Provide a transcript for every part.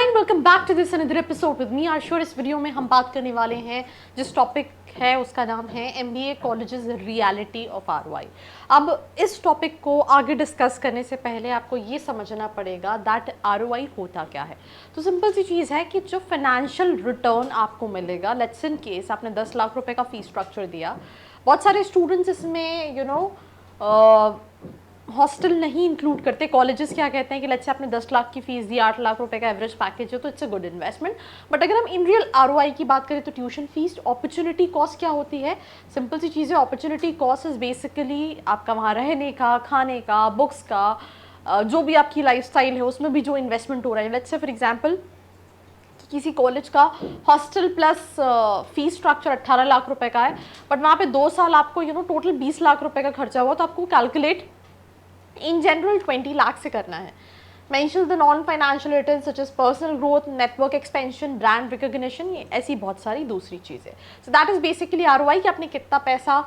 Hi and welcome back to this another episode with me Ashur. इस video में हम बात करने वाले हैं जिस टॉपिक है उसका नाम है MBA colleges reality of ROI. अब इस टॉपिक को आगे डिस्कस करने से पहले आपको ये समझना पड़ेगा दैट आरओआई होता क्या है। तो सिंपल सी चीज़ है कि जो फाइनेंशियल रिटर्न आपको मिलेगा, लेट्स इन केस आपने 10 लाख रुपए का फीस स्ट्रक्चर दिया, बहुत सारे स्टूडेंट्स इसमें हॉस्टल नहीं इंक्लूड करते। कॉलेजेस क्या कहते हैं कि लेट्स से आपने 10 लाख की फीस दी, 8 लाख रुपए का एवरेज पैकेज है तो it's a good investment. But अगर हम इन रियल आरओआई की बात करें तो ट्यूशन फीस अपॉर्चुनिटी कॉस्ट क्या होती है। सिंपल सी चीज़ है, अपॉर्चुनिटी कॉस्ट इज बेसिकली आपका वहाँ रहने का, खाने का, बुक्स का, जो भी आपकी लाइफस्टाइल है उसमें भी जो इन्वेस्टमेंट हो रहा है। लेट्स से फॉर एग्जाम्पल किसी कॉलेज का hostel plus fees structure 18 lakh रुपए का है, बट वहाँ पे 2 साल आपको टोटल 20 लाख रुपए का खर्चा हुआ, तो आपको कैलकुलेट in general 20 लाख से करना है। Mention the non-financial returns such as personal growth, network expansion, brand recognition, ऐसी बहुत सारी दूसरी चीज़ें। So that is basically ROI कि आपने कितना पैसा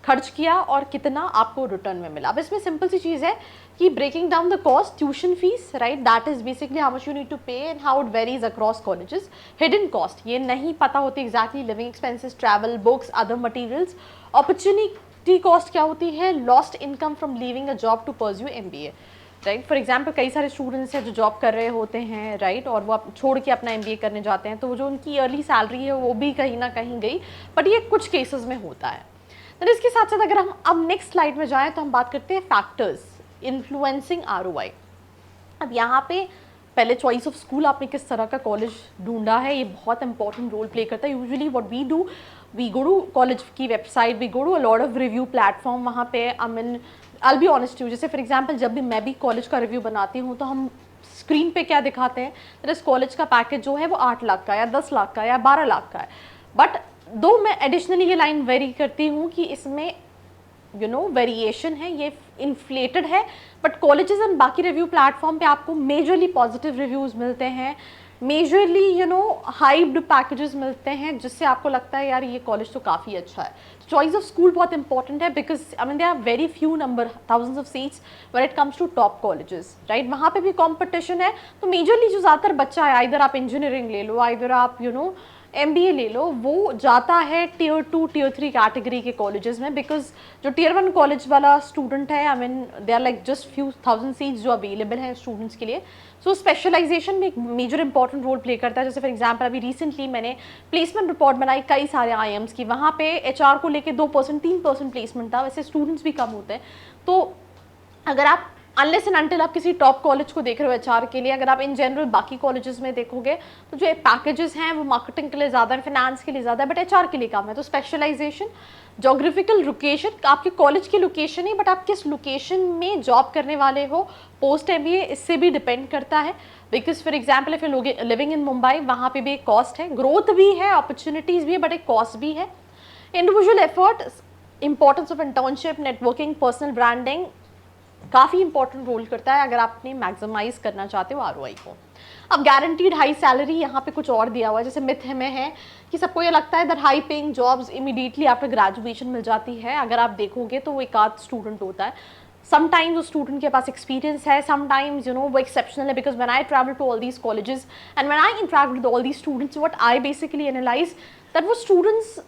खर्च किया और कितना आपको रिटर्न में मिला। अब इसमें सिंपल सी चीज़ है कि breaking down the cost, tuition fees, right? That is basically how much you need to pay and how it varies across colleges. Hidden cost, ये नहीं पता होती exactly, living expenses, travel, books, other materials, opportunity cost क्या होती है, lost income from leaving a job to pursue MBA, right. For example कई सारे students हैं जो जॉब कर रहे होते हैं, राइट, और वो छोड़ के अपना एमबीए करने जाते हैं, तो जो उनकी ईयरली सैलरी है वो भी कहीं ना कहीं गई। बट ये कुछ केसेस में होता है। तो इसके साथ साथ अगर हम अब नेक्स्ट स्लाइड में जाएं तो हम बात करते हैं फैक्टर्स इन्फ्लुएंसिंग आरओआई। अब यहाँ पे पहले चॉइस ऑफ स्कूल, आपने किस तरह का कॉलेज ढूंढा है, ये बहुत इंपॉर्टेंट रोल प्ले करता है। Usually what we do, we go to college की website, we go to a lot of review platform. वहाँ पे I'll be honest you, जैसे फॉर एग्जांपल जब भी मैं भी कॉलेज का रिव्यू बनाती हूँ तो हम स्क्रीन पे क्या दिखाते हैं, तो इस कॉलेज का पैकेज जो है वो 8 लाख का या 10 लाख का या 12 लाख का है। बट दो मैं एडिशनली ये लाइन वेरी करती हूँ कि इसमें वेरिएशन है, ये इन्फ्लेटेड है, बट कॉलेजेस एंड बाकी रिव्यू प्लेटफॉर्म पे आपको मेजरली पॉजिटिव रिव्यूज़ मिलते हैं, मेजरली हाइप्ड पैकेजेस मिलते हैं, जिससे आपको लगता है यार ये कॉलेज तो काफ़ी अच्छा है। चॉइस ऑफ स्कूल बहुत इंपॉर्टेंट है because there are very few number, thousands of seats when it comes to top colleges, right. वहाँ पे भी कॉम्पिटिशन है, तो मेजरली जो ज़्यादातर बच्चा है, आइदर आप इंजीनियरिंग ले लो, आइदर आप एमबीए ले लो, वो जाता है टियर 2 टियर 3 कैटेगरी के कॉलेजेस में। बिकॉज जो टियर 1 कॉलेज वाला स्टूडेंट है, they are like just few thousand seats जो अवेलेबल हैं स्टूडेंट्स के लिए। सो स्पेशलाइजेशन में एक मेजर इंपॉर्टेंट रोल प्ले करता है। जैसे फॉर एग्जांपल अभी रिसेंटली मैंने प्लेसमेंट रिपोर्ट बनाई कई सारे आईएम्स की, वहाँ पे एचआर को लेके 2% 3% प्लेसमेंट था, वैसे स्टूडेंट्स भी कम होते हैं। तो अगर आप अनलेस एंड अनटिल आप किसी टॉप कॉलेज को देख रहे हो एचआर के लिए, अगर आप इन जनरल बाकी कॉलेजेस में देखोगे तो जो पैकेजेस हैं वो मार्केटिंग के लिए ज़्यादा है, फाइनेंस के लिए ज़्यादा है, बट एचआर के लिए कम है। तो स्पेशलाइजेशन, जोग्राफिकल लोकेशन, आपके कॉलेज की लोकेशन ही, बट आप किस लोकेशन में जॉब करने वाले हो पोस्ट एमबीए, इससे भी डिपेंड करता है। Because for example if you living in Mumbai, वहाँ पे भी एक कॉस्ट है, ग्रोथ भी है, अपॉर्चुनिटीज़ भी है, बट एक कॉस्ट भी है। Individual effort, importance of internship, networking, personal branding काफ़ी इंपॉर्टेंट रोल करता है अगर आप अपनी मैक्सिमाइज करना चाहते हो आरओआई को। अब गारंटीड हाई सैलरी, यहाँ पे कुछ और दिया हुआ है। जैसे मिथ में है कि सबको ये लगता है that high paying jobs immediately after graduation मिल जाती है। अगर आप देखोगे तो वो एक आध स्टूडेंट होता है, समटाइम्स उस स्टूडेंट के पास एक्सपीरियंस है, समटाइम्स वो एक्सेप्शनल है। Because when I travel to all these colleges and when I interact with all these students, what I basically analyse that वो स्टूडेंट्स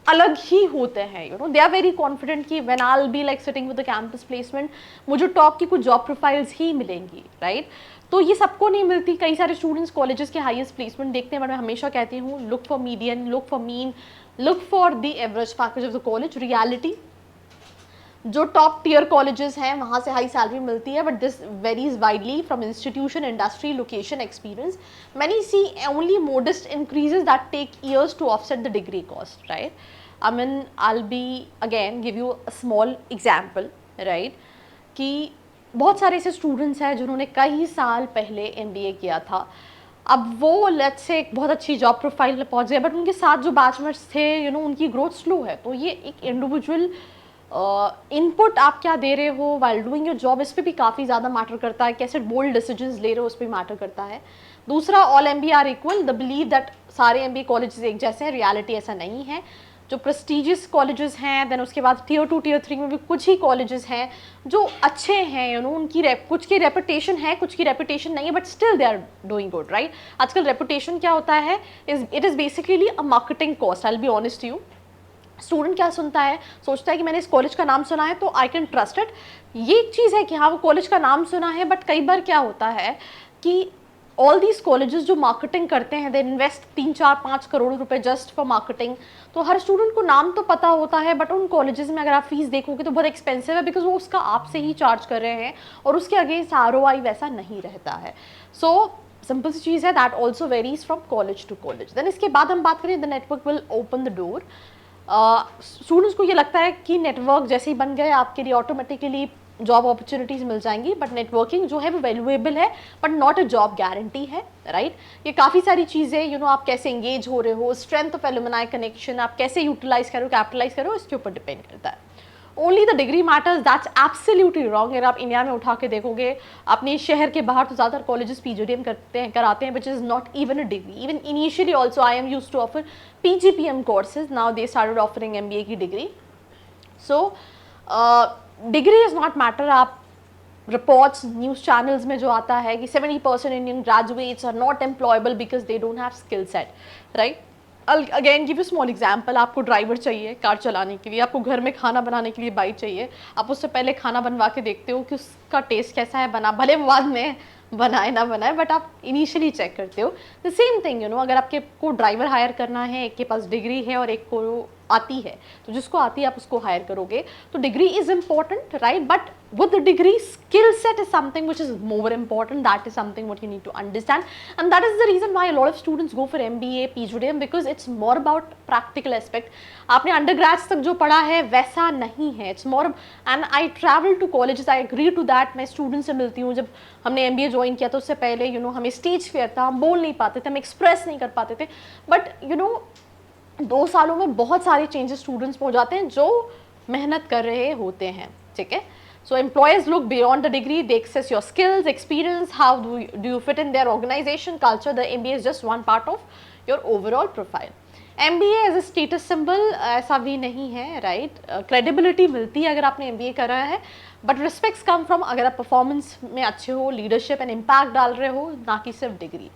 अलग ही होते हैं। दे आर वेरी कॉन्फिडेंट कि when I will be like sitting with the campus placement, मुझे top की कुछ job profiles ही मिलेंगी, राइट। तो ये सबको नहीं मिलती। कई सारे स्टूडेंट्स कॉलेजेस के हाईएस्ट प्लेसमेंट देखते हैं, बट मैं हमेशा कहती हूँ look for median, look for mean, look for the average package of the college. Reality, जो टॉप टीयर कॉलेजेस हैं वहाँ से हाई सैलरी मिलती है, but this varies widely from institution, industry, location, experience. Many see only modest increases that take years to offset the degree cost, right. I'll be again give you a small example, right, कि बहुत सारे ऐसे students हैं जिन्होंने कई साल पहले MBA किया था। अब वो लेट्स से एक बहुत अच्छी जॉब प्रोफाइल में पहुंच गए, बट उनके साथ जो बैचमेट्स थे उनकी ग्रोथ स्लो है। तो ये एक इंडिविजुअल इनपुट आप क्या दे रहे हो वाइल डूइंग योर जॉब, इस पर भी काफ़ी ज़्यादा मैटर करता है। कैसे बोल्ड डिसीजंस ले रहे हो उस पर मैटर करता है। दूसरा, all MBA are equal, the believe that सारे एमबीए कॉलेजेस एक जैसे हैं, रियलिटी ऐसा नहीं है। जो प्रेस्टिजियस कॉलेजेस हैं, देन उसके बाद टियर 2 टियर 3 में भी कुछ ही कॉलेजेस हैं जो अच्छे हैं, यू नो, उनकी कुछ की रेपुटेशन है, कुछ की रेपुटेशन नहीं है, but still they are doing good, right. आजकल रेपुटेशन क्या होता है, it is basically a marketing cost, I will be honest you. Student क्या सुनता है, सोचता है कि मैंने इस कॉलेज का नाम सुना है तो आई कैन ट्रस्ट इट। ये एक चीज़ है कि हाँ वो कॉलेज का नाम सुना है, बट कई बार क्या होता है कि ऑल दीज कॉलेजेस जो मार्केटिंग करते हैं, दे इन्वेस्ट 3-4-5 करोड़ रुपए जस्ट फॉर मार्केटिंग। तो हर स्टूडेंट को नाम तो पता होता है, बट उन कॉलेजेस में अगर आप फीस देखोगे तो बहुत एक्सपेंसिव है, बिकॉज वो उसका आपसे ही चार्ज कर रहे हैं और उसके अगेंस्ट ROI वैसा नहीं रहता है। सो सिंपल सी चीज़ है, that also varies from college to college. Then इसके बाद हम बात करें, the network will open the door. Students को ये लगता है कि नेटवर्क जैसे ही बन गए आपके लिए ऑटोमेटिकली जॉब अपॉर्चुनिटीज मिल जाएंगी, बट नेटवर्किंग जो है वो वैल्यूएबल है, but not a job guarantee है, राइट। ये काफ़ी सारी चीज़ें, यू नो, आप कैसे एंगेज हो रहे हो, स्ट्रेंथ ऑफ एलुमनाई कनेक्शन आप कैसे यूटिलाइज करो, कैपिटलाइज करो, इसके ऊपर डिपेंड करता है। Only the degree matters, that's absolutely wrong. अगर आप इंडिया में उठा के देखोगे, अपने शहर के बाहर तो ज़्यादातर कॉलेजेस PGDM कराते हैं, which is not even a degree. Even initially also I am use to offer PGPM courses, now they started offering MBA की degree. So degree is not matter. आप रिपोर्ट्स न्यूज़ चैनल्स में जो आता है कि 70% Indian graduates are not employable because they don't have skill set, right. Again give you small example, आपको driver चाहिए car चलाने के लिए, आपको घर में खाना बनाने के लिए बाइक चाहिए, आप उससे पहले खाना बनवा के देखते हो कि उसका टेस्ट कैसा है, बना भले बाद में बनाए ना बनाए, बट आप इनिशियली चेक करते हो। The same thing, you know, अगर आपके को ड्राइवर हायर करना है, एक के पास डिग्री है और एक को आती है, तो जिसको आती है आप उसको हायर करोगे। तो degree is important, right, but with the degree skill set is something which is more important, that is something what you need to understand, and that is the reason why a lot of students go for MBA PGDM, because it's more about practical aspect. आपने undergrads तक जो पढ़ा है वैसा नहीं है, it's more, and I travel to colleges, I agree to that. मैं student से मिलती हूँ, जब हमने MBA ज्वाइन किया तो उससे पहले, यू नो, हमें स्टेज फेयर था, हम बोल नहीं पाते थे, हम एक्सप्रेस नहीं कर पाते थे, बट यू नो 2 सालों में बहुत सारे चेंजेस स्टूडेंट्स में हो जाते हैं जो मेहनत कर रहे होते हैं, ठीक है। So employers look beyond the degree, they access your skills, experience, how do you fit in their organization culture. The MBA is just one part of your overall profile. MBA as a status symbol ऐसा भी नहीं है, right. Credibility मिलती है अगर आपने MBA करा है, बट रिस्पेक्ट्स कम फ्रॉम अगर आप परफॉर्मेंस में अच्छे हो, लीडरशिप एंड इम्पैक्ट डाल रहे हो, ना कि सिर्फ degree.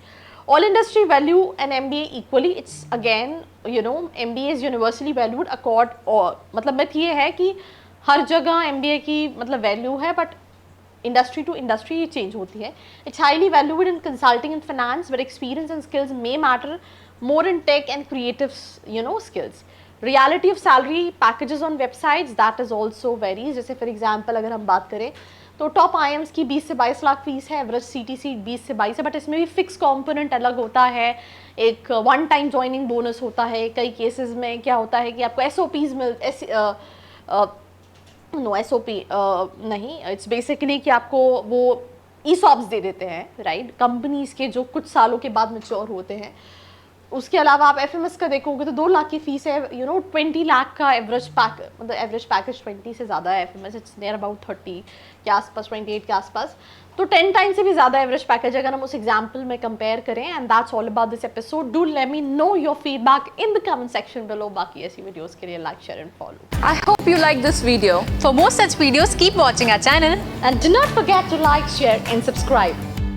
All industry value an MBA equally. It's again, you know, MBA is universally valued accord, और मतलब बात ये है कि हर जगह MBA की मतलब वैल्यू है, but industry to industry change होती है। It's highly valued in consulting and finance, but experience and skills may matter more in tech and creative, you know, skills. Reality of salary packages on websites, that is also varies. जैसे for example अगर हम बात करें तो top IIMs की 20 से 22 lakh fees है, average CTC 20 से 22 है, बट इसमें भी फिक्स कंपोनेंट अलग होता है, एक वन टाइम ज्वाइनिंग बोनस होता है। कई केसेस में क्या होता है कि आपको SOPs नो SOP नहीं, इट्स बेसिकली कि आपको वो ESOPs दे देते हैं, राइट, कंपनीज के जो कुछ सालों के बाद मैच्योर होते हैं। उसके अलावा आप FMS का देखोगे तो 2 लाख की फीस है, यू नो, 20 लाख का एवरेज मतलब एवरेज पैकेज 20 से ज़्यादा है FMS, इट्स नियर अबाउट 30 के आसपास, 28 के आसपास, तो 10 टाइम से भी ज़्यादा एवरेज पैकेज अगर हम उस एग्जाम्पल में कंपेयर करें। And that's all about this episode. Do let me know your feedback in the comment section below. बाकी ऐसी वीडियोस के लिए like, share and follow. I hope you like this video. For more such videos, keep watching our channel. And do not forget to like, share and subscribe.